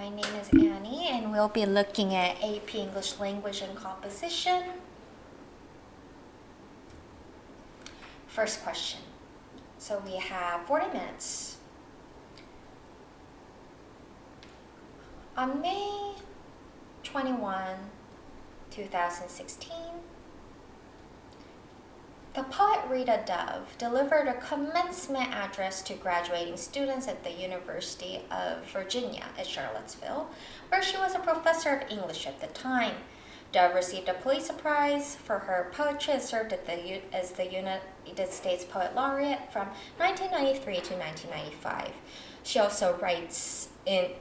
my name is Annie and we'll be looking at AP English Language and Composition. First question. So we have 40 minutes. On May 21, 2016, the poet Rita Dove delivered a commencement address to graduating students at the University of Virginia at Charlottesville, where she was a professor of English at the time. Dove received a Pulitzer Prize for her poetry and served as the United States Poet Laureate from 1993 to 1995. She also writes in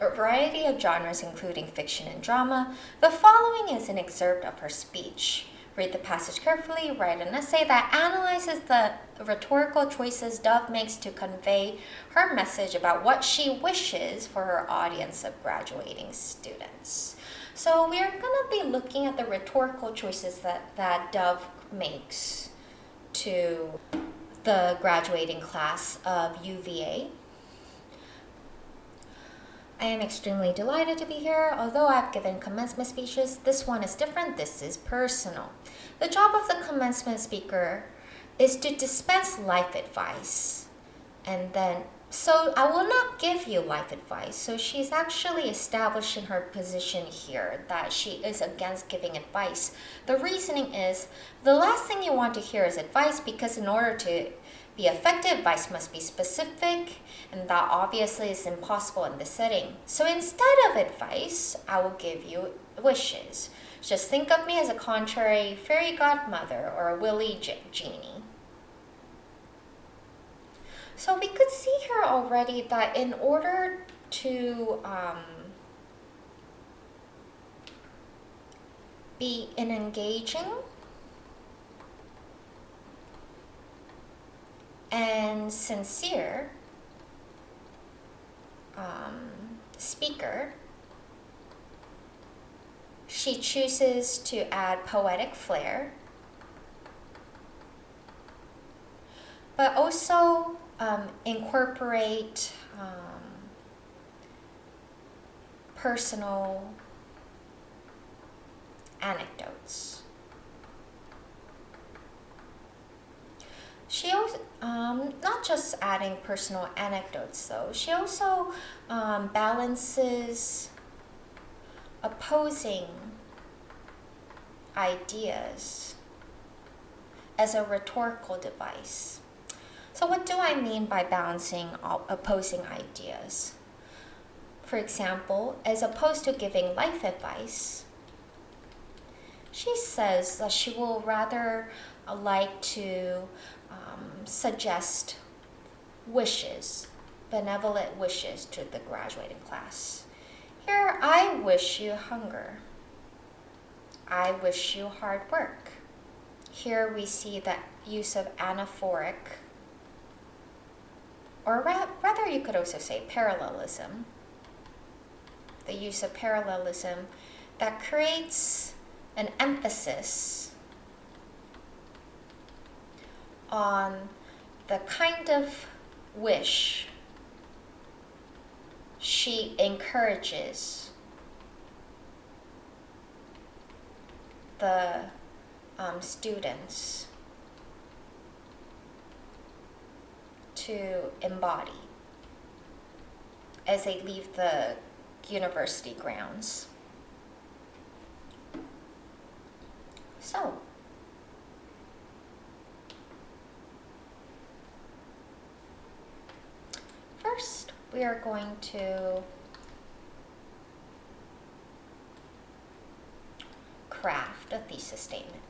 a variety of genres, including fiction and drama. The following is an excerpt of her speech. Read the passage carefully, write an essay that analyzes the rhetorical choices Dove makes to convey her message about what she wishes for her audience of graduating students. So we are going to be looking at the rhetorical choices that Dove makes to the graduating class of UVA. I am extremely delighted to be here. Although I've given commencement speeches, this one is different. This is personal. The job of the commencement speaker is to dispense life advice. So I will not give you life advice. So she's actually establishing her position here that she is against giving advice. The reasoning is the last thing you want to hear is advice, because in order to be effective, advice must be specific, and that obviously is impossible in this setting. So instead of advice, I will give you wishes. Just think of me as a contrary fairy godmother or a willy genie. So we could see here already that in order to be an engaging and sincere speaker, she chooses to add poetic flair, but also incorporate personal anecdotes. She also, not just adding personal anecdotes though, she also balances opposing ideas as a rhetorical device. So what do I mean by balancing opposing ideas? For example, as opposed to giving life advice, she says that she will rather like to suggest wishes, benevolent wishes to the graduating class. Here, I wish you hunger. I wish you hard work. Here we see the use of anaphoric, or rather you could also say parallelism. The use of parallelism that creates an emphasis on the kind of wish she encourages the students to embody as they leave the university grounds. So, first, we are going to craft a thesis statement.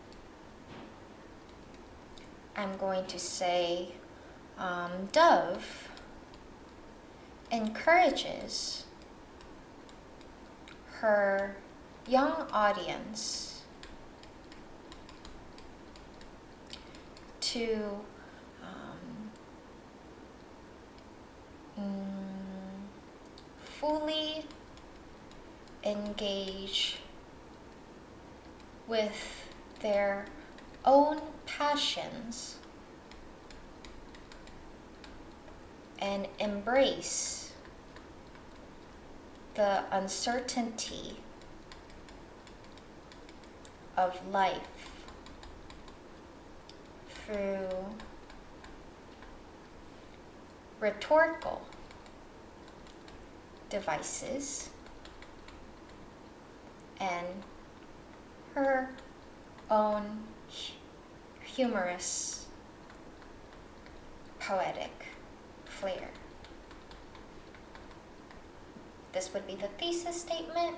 I'm going to say Dove encourages her young audience to fully engage with their own passions and embrace the uncertainty of life through rhetorical devices and her own humorous, poetic flair. This would be the thesis statement.